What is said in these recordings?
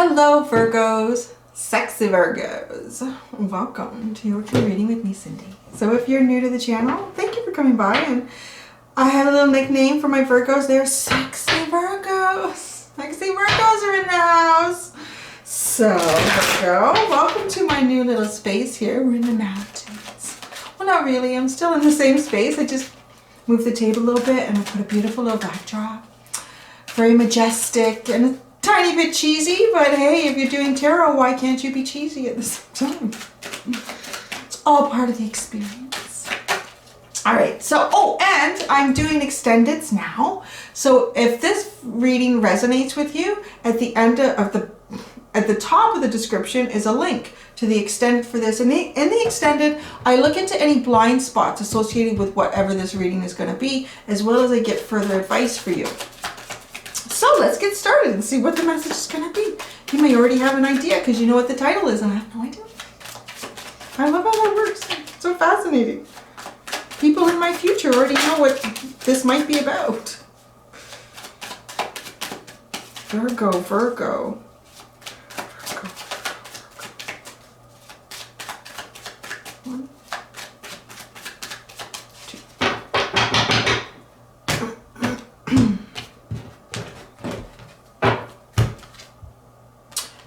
Hello Virgos, sexy Virgos. Welcome to your true reading with me, Cindy. So if you're new to the channel, thank you for coming by, and I have a little nickname for my Virgos. They're sexy Virgos. Sexy Virgos are in the house. So Virgo, welcome to my new little space here. We're in the mountains. Well, not really. I'm still in the same space. I just moved the table a little bit and I put a beautiful little backdrop. Very majestic and a tiny bit cheesy, but hey, if you're doing tarot, why can't you be cheesy at the same time? It's all part of the experience. All right, so, oh, and I'm doing extendeds now. So if this reading resonates with you, at the end of at the top of the description is a link to the extended for this. And in the extended, I look into any blind spots associated with whatever this reading is going to be, as well as I get further advice for you. So let's get started and see what the message is going to be. You may already have an idea because you know what the title is and I have no idea. I love how that works. It's so fascinating. People in my future already know what this might be about. Virgo, Virgo. One, two.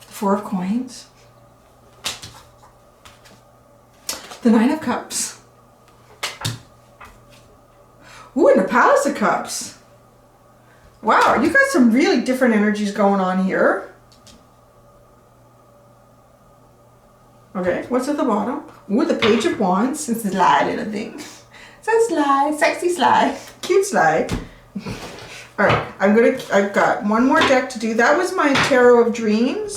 Four of Coins, the Nine of Cups, ooh, and the Palace of Cups. Wow, you got some really different energies going on here. Okay, what's at the bottom? Ooh, the Page of Wands. It's a sly little thing. So sly, sexy sly, cute sly. All right, I've got one more deck to do. That was my Tarot of Dreams.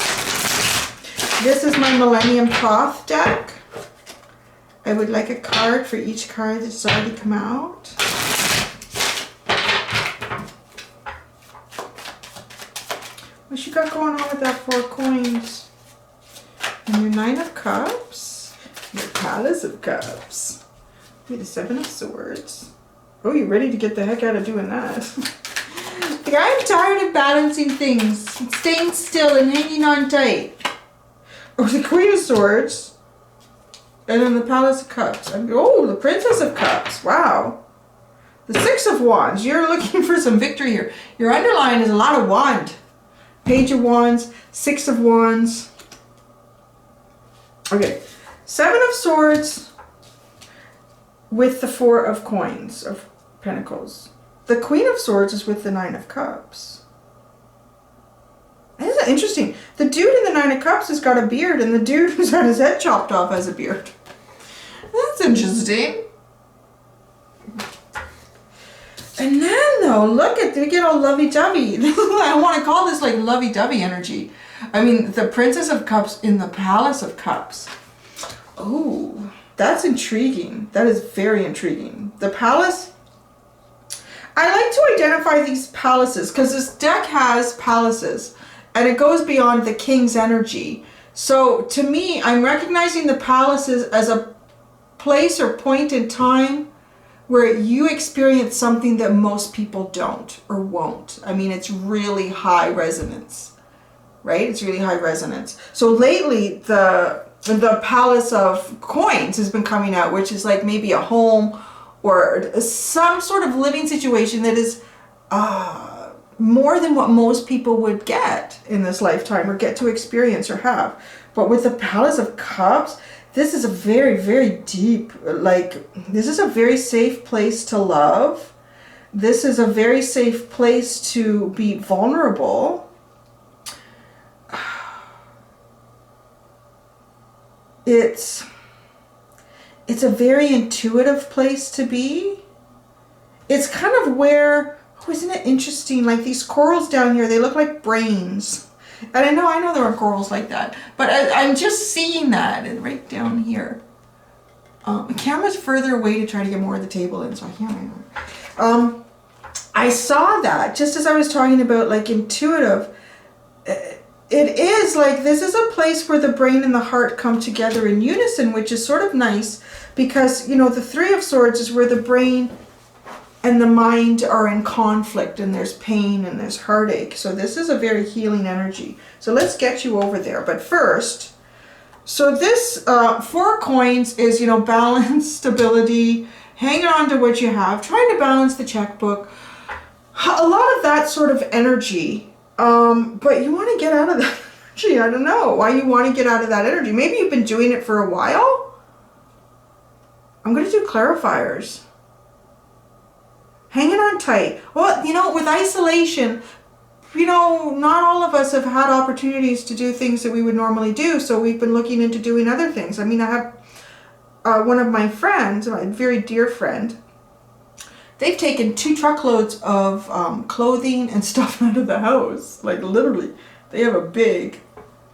This is my Millennium Thoth deck. I would like a card for each card that's already come out. What you got going on with that Four of Coins? And your Nine of Cups. Your Palace of Cups. With the Seven of Swords. Oh, you're ready to get the heck out of doing that. Like, I'm tired of balancing things. Staying still and hanging on tight. Oh, the Queen of Swords. And then the Palace of Cups. Oh, the Princess of Cups. Wow. The Six of Wands. You're looking for some victory here. Your underline is a lot of wand. Page of Wands. Six of Wands. Okay. Seven of Swords with the Four of Coins, of Pentacles. The Queen of Swords is with the Nine of Cups. Isn't that interesting? The dude in the Nine of Cups has got a beard, and the dude who's had his head chopped off has a beard. That's interesting. And then, though, look at, they get all lovey-dovey. I want to call this like lovey-dovey energy. I mean, the Princess of Cups in the Palace of Cups. Oh, that's intriguing. That is very intriguing. The Palace... I like to identify these palaces because this deck has palaces. And it goes beyond the king's energy. So to me, I'm recognizing the palaces as a place or point in time where you experience something that most people don't or won't. I mean, it's really high resonance, right? It's really high resonance. So lately, the Palace of Coins has been coming out, which is like maybe a home or some sort of living situation that is more than what most people would get in this lifetime or get to experience or have. But with the Palace of Cups, this is a very, very deep, like, this is a very safe place to love. This is a very safe place to be vulnerable. It's a very intuitive place to be. It's kind of where... Oh, isn't it interesting? Like these corals down here, they look like brains. And I know there are corals like that, but I'm just seeing that and right down here. The camera's further away to try to get more of the table in, so I can't. I saw that just as I was talking about like intuitive. It is like this is a place where the brain and the heart come together in unison, which is sort of nice because, you know, the Three of Swords is where the brain and the mind are in conflict, and there's pain and there's heartache. So this is a very healing energy. So let's get you over there. But first, so this 4 coins is, you know, balance, stability, hanging on to what you have, trying to balance the checkbook. A lot of that sort of energy. But you want to get out of that energy. I don't know why you want to get out of that energy. Maybe you've been doing it for a while. I'm going to do clarifiers. Hanging on tight. Well, you know, with isolation, you know, not all of us have had opportunities to do things that we would normally do. So we've been looking into doing other things. I mean, I have one of my friends, my very dear friend, they've taken 2 truckloads of clothing and stuff out of the house. Like literally, they have a big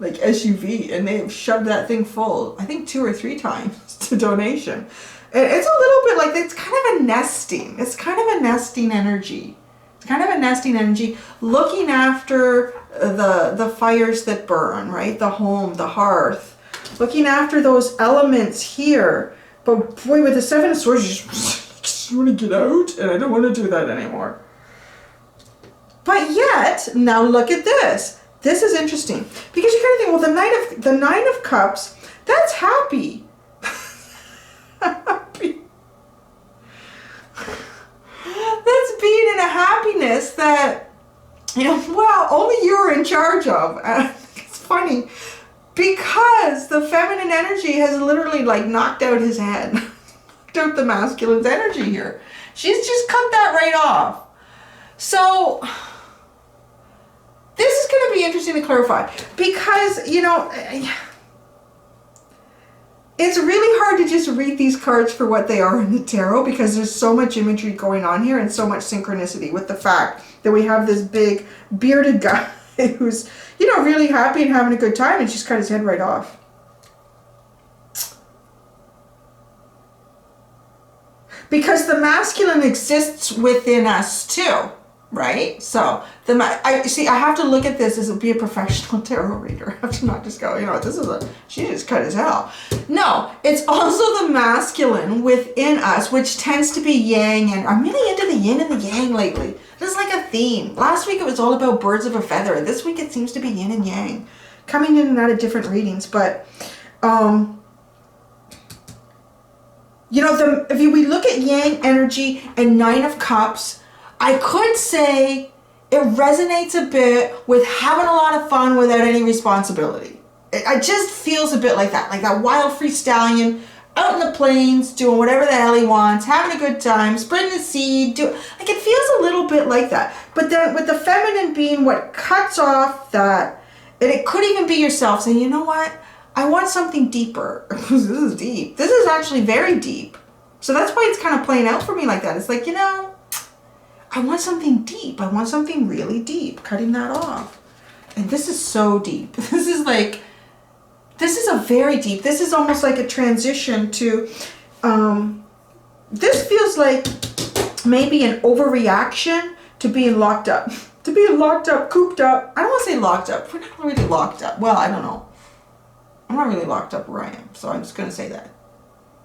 like SUV and they have shoved that thing full, I think 2 or 3 times to donation. And it's a little bit like, it's kind of a nesting. It's kind of a nesting energy. It's kind of a nesting energy, looking after the fires that burn, right? The home, the hearth, looking after those elements here. But boy, with the 7 of Swords, you just want to get out, and I don't want to do that anymore. But yet, now look at this. This is interesting because you kind of think, well, the Nine of Cups, that's happy. Happy. That's being in a happiness that, you know, well, only you're in charge of. It's funny because the feminine energy has literally like knocked out his head, knocked out the masculine's energy here. She's just cut that right off. So this is going to be interesting to clarify because, you know, it's really hard to just read these cards for what they are in the tarot because there's so much imagery going on here and so much synchronicity with the fact that we have this big bearded guy who's, you know, really happy and having a good time, and she's cut his head right off. Because the masculine exists within us too, right? So I have to look at this as be a professional tarot reader. I have to not just go, you know, she just cut his head off. No, it's also the masculine within us, which tends to be yang, and I'm really into the yin and the yang lately. This is like a theme. Last week it was all about birds of a feather, and this week it seems to be yin and yang, coming in and out of different readings. But you know, if we look at yang energy and Nine of Cups, I could say it resonates a bit with having a lot of fun without any responsibility. It just feels a bit like that wild free stallion out in the plains, doing whatever the hell he wants, having a good time, spreading the seed, like it feels a little bit like that. But then with the feminine being what cuts off that, and it could even be yourself saying, you know what? I want something deeper. This is deep. This is actually very deep. So that's why it's kind of playing out for me like that. It's like, you know, I want something deep. I want something really deep. Cutting that off. And this is so deep. This is a very deep. This is almost like a transition to, this feels like maybe an overreaction to being locked up. To being locked up, cooped up. I don't want to say locked up. We're not really locked up. Well, I don't know. I'm not really locked up where I am, so I'm just going to say that.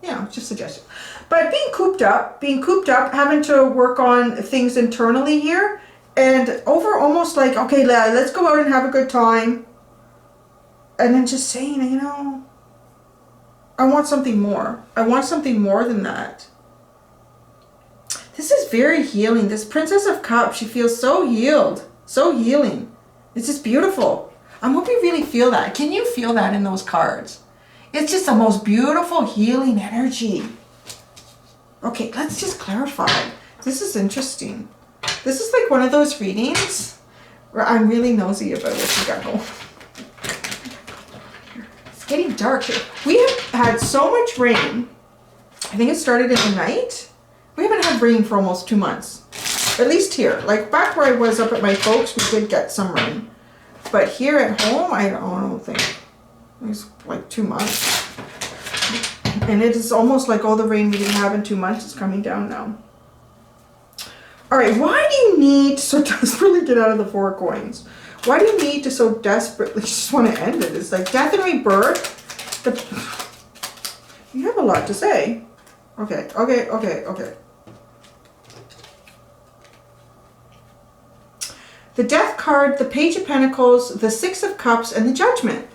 Yeah, just suggestion. But being cooped up, having to work on things internally here, and over almost like, okay, let's go out and have a good time. And then just saying, you know, I want something more. I want something more than that. This is very healing. This Princess of Cups, she feels so healed, so healing. It's just beautiful. I hope you really feel that. Can you feel that in those cards? It's just the most beautiful healing energy. Okay, let's just clarify. This is interesting. This is like one of those readings where I'm really nosy about what you got going. It's getting dark here. We have had so much rain. I think it started in the night. We haven't had rain for almost 2 months. At least here. Like back where I was up at my folks, we did get some rain. But here at home, I don't think. It's like 2 months. And it is almost like all the rain we didn't have in 2 months is coming down now. All right, why do you need to so desperately get out of the 4 coins? Why do you need to so desperately just want to end it? It's like death and rebirth. You have a lot to say. Okay. the Death card, the Page of Pentacles, the Six of Cups, and the Judgment.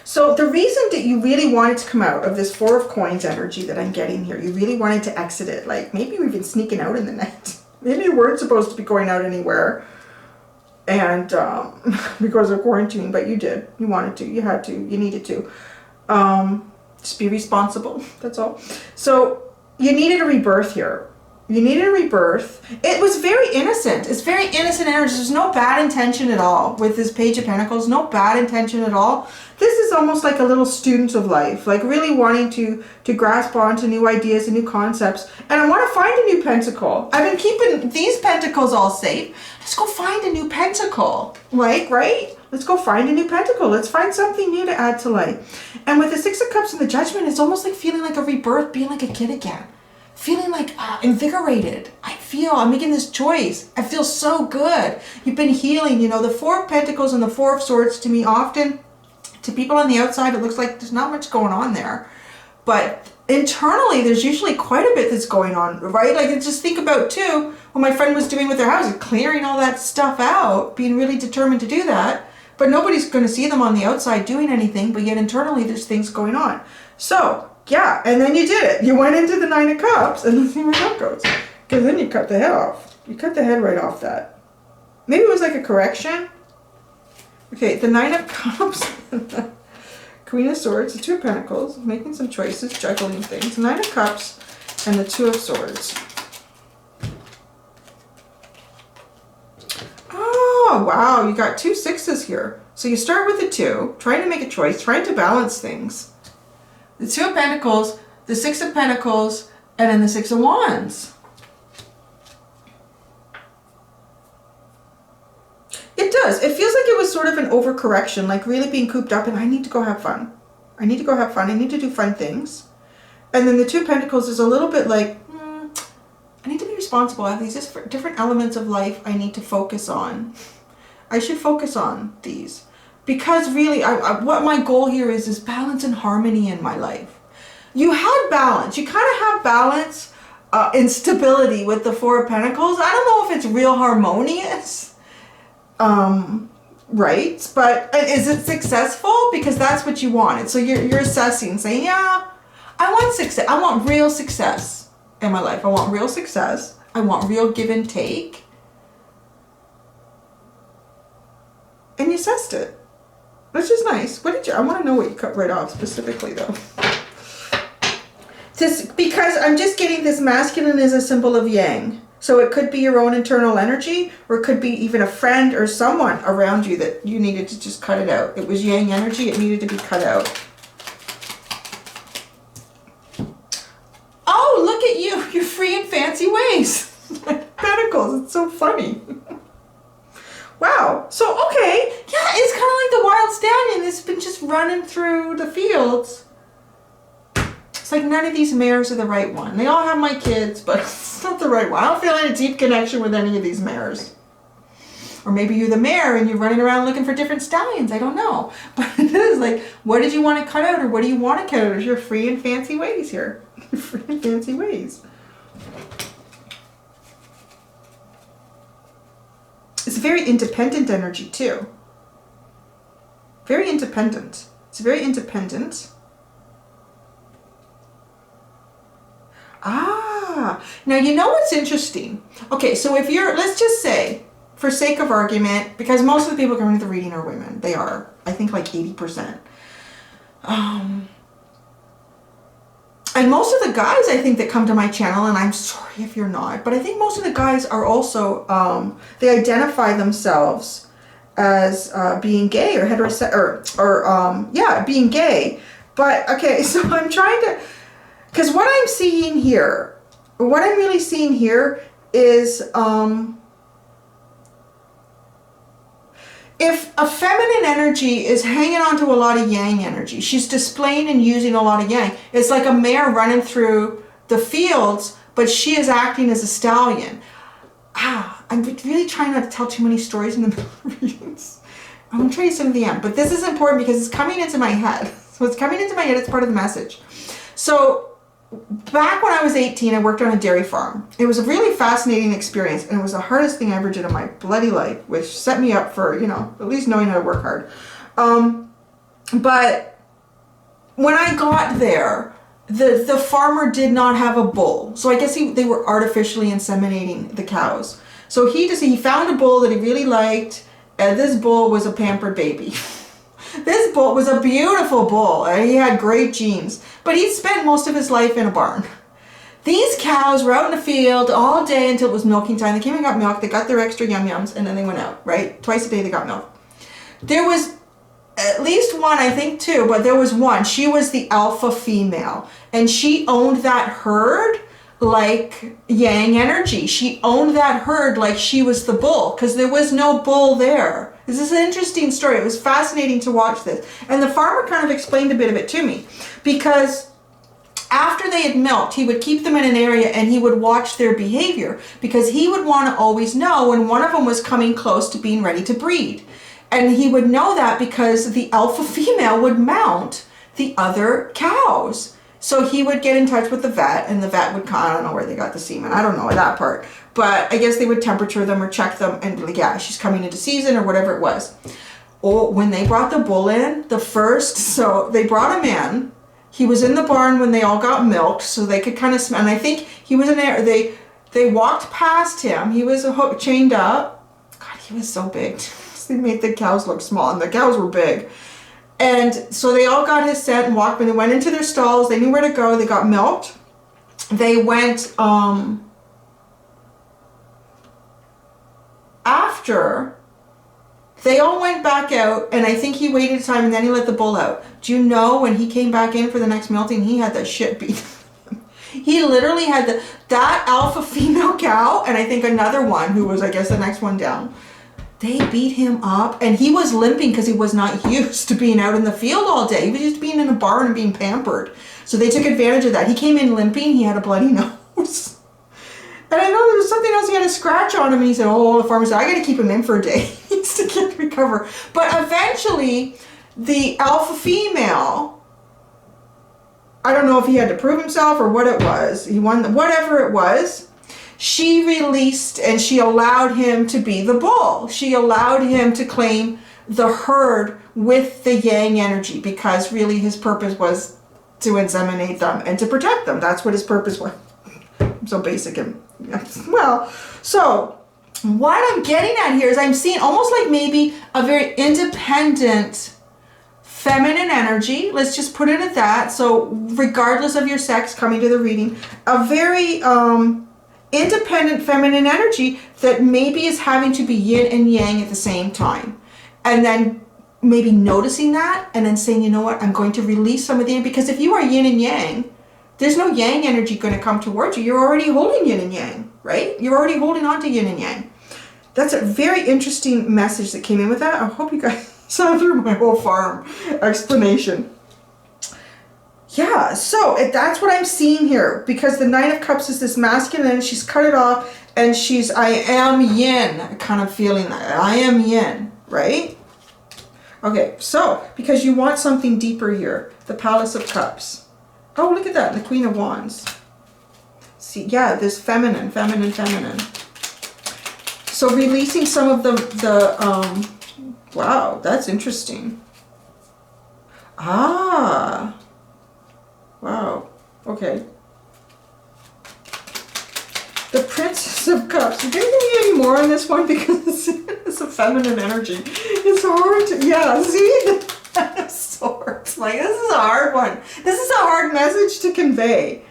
So the reason that you really wanted to come out of this Four of Coins energy that I'm getting here, you really wanted to exit it. Like maybe we've been sneaking out in the night. Maybe you weren't supposed to be going out anywhere. And because of quarantine, but you did. You wanted to. You had to. You needed to. Just be responsible. That's all. So you needed a rebirth here. You needed a rebirth. It was very innocent. It's very innocent energy. There's no bad intention at all with this Page of Pentacles. No bad intention at all. This is almost like a little student of life, like really wanting to grasp onto new ideas and new concepts. And I want to find a new pentacle. I've been keeping these pentacles all safe. Let's go find a new pentacle. Like, right? Let's go find a new pentacle. Let's find something new to add to life. And with the Six of Cups and the Judgment, it's almost like feeling like a rebirth, being like a kid again. Feeling like invigorated. I'm making this choice. I feel so good. You've been healing. You know, the Four of Pentacles and the Four of Swords to me often, to people on the outside, it looks like there's not much going on there. But internally, there's usually quite a bit that's going on, right? Like, just think about, too, what my friend was doing with their house, clearing all that stuff out, being really determined to do that. But nobody's going to see them on the outside doing anything, but yet internally, there's things going on. So, yeah, and then you did it. You went into the Nine of Cups, and let's see where that goes. Because then you cut the head off. You cut the head right off that. Maybe it was like a correction. Okay, the Nine of Cups, Queen of Swords, the Two of Pentacles, making some choices, juggling things, Nine of Cups, and the Two of Swords. Oh, wow, you got two sixes here. So you start with the two, trying to make a choice, trying to balance things. The Two of Pentacles, the Six of Pentacles, and then the Six of Wands. It does. It feels like it was sort of an overcorrection, like really being cooped up and I need to go have fun. I need to go have fun. I need to do fun things. And then the Two of Pentacles is a little bit like, I need to be responsible. I have these different elements of life I need to focus on. I should focus on these. Because really, what my goal here is balance and harmony in my life. You had balance. You kind of have balance and stability with the Four of Pentacles. I don't know if it's real harmonious. Right? But is it successful? Because that's what you wanted. So you're assessing, saying, yeah, I want success. I want real success in my life. I want real success. I want real give and take. And you assessed it. Which is nice. What did you, I want to know what you cut right off specifically though. Because I'm just getting this masculine as a symbol of yang. So it could be your own internal energy, or it could be even a friend or someone around you that you needed to just cut it out. It was yang energy, it needed to be cut out. Oh, look at you, you're free in fancy ways. Pentacles, it's so funny. Wow, so okay, yeah, it's kind of like the wild stallion that's been just running through the fields. It's like none of these mares are the right one. They all have my kids, but it's not the right one. I don't feel any deep connection with any of these mares. Or maybe you're the mare and you're running around looking for different stallions. I don't know. But it is like, what did you want to cut out or what do you want to cut out? You're free in fancy ways here. Free in fancy ways. It's very independent energy too. Very independent. It's very independent. Ah, now you know what's interesting? Okay, so if you're, let's just say, for sake of argument, because most of the people coming to the reading are women. They are, I think, like 80%. And most of the guys, I think, that come to my channel, and I'm sorry if you're not, but I think most of the guys are also, they identify themselves as being gay or heterosexual, yeah, being gay. But, okay, so I'm trying to... Because what I'm seeing here, what I'm really seeing here is if a feminine energy is hanging on to a lot of yang energy, she's displaying and using a lot of yang. It's like a mare running through the fields, but she is acting as a stallion. I'm really trying not to tell too many stories in the middle of readings. I'm going to tell you some of the end, but this is important because it's coming into my head. So it's coming into my head, it's part of the message. So back when I was 18, I worked on a dairy farm. It was a really fascinating experience, and it was the hardest thing I ever did in my bloody life, which set me up for, you know, at least knowing how to work hard. But when I got there, the farmer did not have a bull. So I guess they were artificially inseminating the cows. So he found a bull that he really liked, and this bull was a pampered baby. This bull was a beautiful bull, and he had great genes, but he spent most of his life in a barn. These cows were out in the field all day until it was milking time. They came and got milk, they got their extra yum-yums, and then they went out, right? Twice a day they got milk. There was at least one, I think two, but there was one. She was the alpha female, and she owned that herd like yang energy. She owned that herd like she was the bull, because there was no bull there. This is an interesting story. It was fascinating to watch this. And the farmer kind of explained a bit of it to me, because after they had milked, he would keep them in an area and he would watch their behavior, because he would want to always know when one of them was coming close to being ready to breed. And he would know that because the alpha female would mount the other cows. So he would get in touch with the vet, and the vet would come, I don't know where they got the semen, I don't know that part, but I guess they would temperature them or check them and be like, yeah, she's coming into season or whatever it was. Oh, when they brought the bull in, so they brought him in, he was in the barn when they all got milked, so they could kind of smell, and I think he was in there, they walked past him, he was chained up, God, he was so big, they made the cows look small, and the cows were big. And so they all got his scent and walked, when they went into their stalls, they knew where to go, they got milked. They went, after, they all went back out, and I think he waited a time, and then he let the bull out. Do you know when he came back in for the next milking, he had the shit beat. He literally had that alpha female cow, and I think another one who was, I guess, the next one down. They beat him up, and he was limping because he was not used to being out in the field all day. He was used to being in a barn and being pampered. So they took advantage of that. He came in limping. He had a bloody nose. And I know there was something else, he had a scratch on him, and he said, oh, the farmer said, I got to keep him in for a day. He needs to recover. But eventually, the alpha female, I don't know if he had to prove himself or what it was. He won, whatever it was. She released, and she allowed him to be the bull. She allowed him to claim the herd with the yang energy, because really his purpose was to inseminate them and to protect them. That's what his purpose was. I'm so basic and, well, so what I'm getting at here is I'm seeing almost like maybe a very independent feminine energy. Let's just put it at that. So regardless of your sex coming to the reading, a very, independent feminine energy that maybe is having to be yin and yang at the same time. And then maybe noticing that and then saying, you know what, I'm going to release some of the, because if you are yin and yang, there's no yang energy going to come towards you. You're already holding yin and yang, right? You're already holding on to yin and yang. That's a very interesting message that came in with that. I hope you guys saw through my whole farm explanation. Yeah, so that's what I'm seeing here, because the Nine of Cups is this masculine, and she's cut it off, and she's, I am yin, kind of feeling that. I am yin, right? Okay, so, because you want something deeper here, the Palace of Cups. Oh, look at that, the Queen of Wands. See, yeah, this feminine. So releasing some of wow, that's interesting. Ah. Wow. Okay. The Princess of Cups. Are you going to give me any more on this one? Because it's a feminine energy. It's hard to, yeah, see? The Swords. Like, this is a hard one. This is a hard message to convey.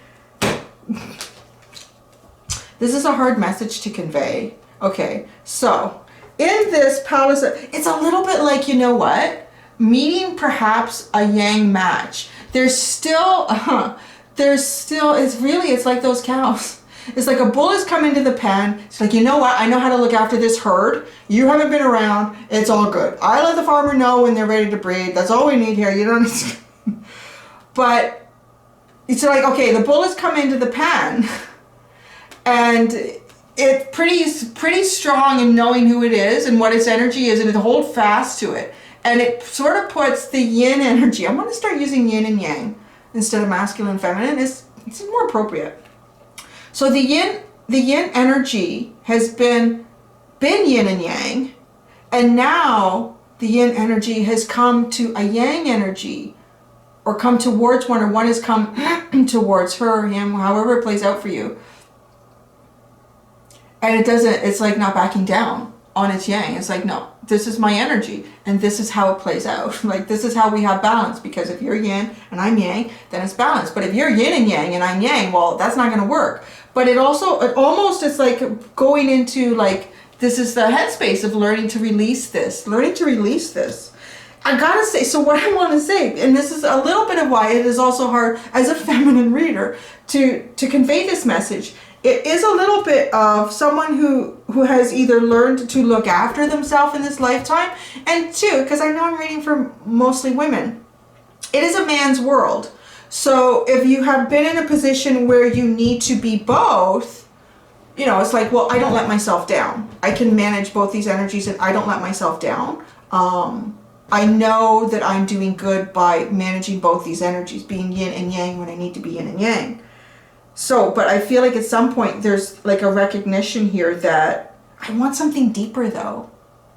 This is a hard message to convey. Okay, so in this Palace, it's a little bit like, you know what? Meeting perhaps a yang match. There's still, it's like those cows. It's like a bull has come into the pen. It's like, you know what? I know how to look after this herd. You haven't been around. It's all good. I let the farmer know when they're ready to breed. That's all we need here. You don't need to. But it's like, okay, the bull has come into the pen, and it's pretty strong in knowing who it is and what its energy is, and it holds fast to it. And it sort of puts the yin energy. I'm going to start using yin and yang instead of masculine and feminine. It's It's more appropriate. So the yin energy has been yin and yang, and now the yin energy has come to a yang energy, or come towards one, or one has come towards her, him, however it plays out for you. And it's like not backing down on its yang. It's like, no, this is my energy, and this is how it plays out. Like, this is how we have balance, because if you're yin and I'm yang, then it's balanced. But if you're yin and yang and I'm yang, well, that's not going to work. But it almost is like going into, like, this is the headspace of learning to release this. I gotta say, so what I want to say, and this is a little bit of why it is also hard as a feminine reader to convey this message. It is a little bit of someone who has either learned to look after themselves in this lifetime, and two, because I know I'm reading for mostly women, it is a man's world. So if you have been in a position where you need to be both, you know, it's like, well, I don't let myself down. I can manage both these energies and I don't let myself down. I know that I'm doing good by managing both these energies, being yin and yang when I need to be yin and yang. So, but I feel like at some point there's like a recognition here that I want something deeper though.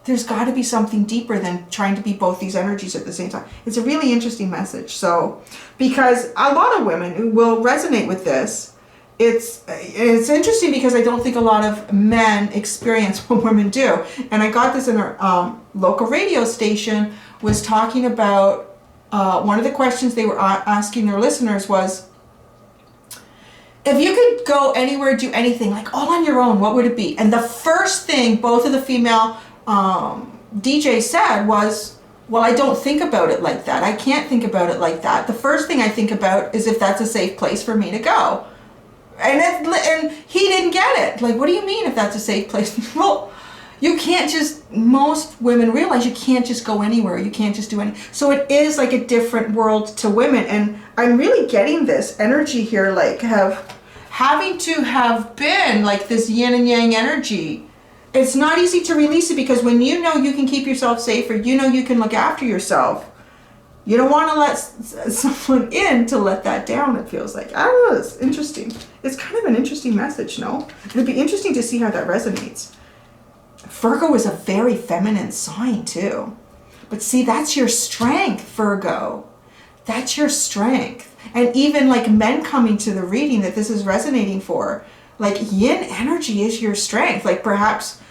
There's got to be something deeper than trying to be both these energies at the same time. It's a really interesting message. So, because a lot of women will resonate with this. It's interesting because I don't think a lot of men experience what women do. And I got this in our local radio station was talking about, one of the questions they were asking their listeners was, if you could go anywhere, do anything, like all on your own, what would it be? And the first thing both of the female DJs said was, well, I don't think about it like that. I can't think about it like that. The first thing I think about is if that's a safe place for me to go. And he didn't get it. Like, what do you mean if that's a safe place? Well, you can't just, most women realize you can't just go anywhere. You can't just do anything. So it is like a different world to women. And I'm really getting this energy here, like having to have been like this yin and yang energy. It's not easy to release it, because when you know you can keep yourself safe, or you know you can look after yourself, you don't want to let someone in to let that down, it feels like. I don't know, it's interesting. It's kind of an interesting message, no? It'd be interesting to see how that resonates. Virgo is a very feminine sign too. But see, that's your strength, Virgo. That's your strength. And even like men coming to the reading that this is resonating for, like yin energy is your strength. Like perhaps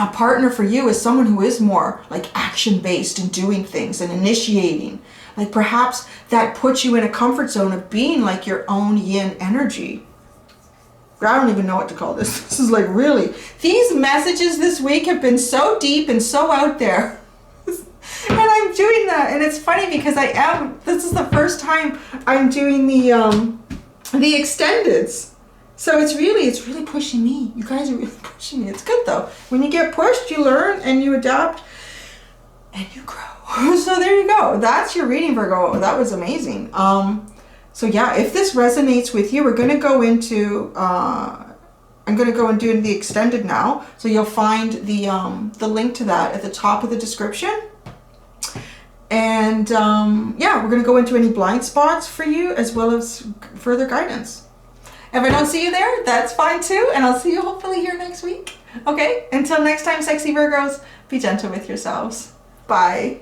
a partner for you is someone who is more like action-based and doing things and initiating. Like perhaps that puts you in a comfort zone of being like your own yin energy. I don't even know what to call this. This is like really, these messages this week have been so deep and so out there. And I'm doing that, and it's funny because this is the first time I'm doing the extendeds. So it's really pushing me. You guys are really pushing me. It's good though. When you get pushed, you learn and you adapt and you grow. So there you go. That's your reading, Virgo. That was amazing. So yeah, if this resonates with you, we're going to go into, I'm going to go and do the extended now. So you'll find the link to that at the top of the description. And yeah, we're going to go into any blind spots for you as well as further guidance. If I don't see you there, that's fine too. And I'll see you hopefully here next week. Okay, until next time, sexy Virgos, be gentle with yourselves. Bye.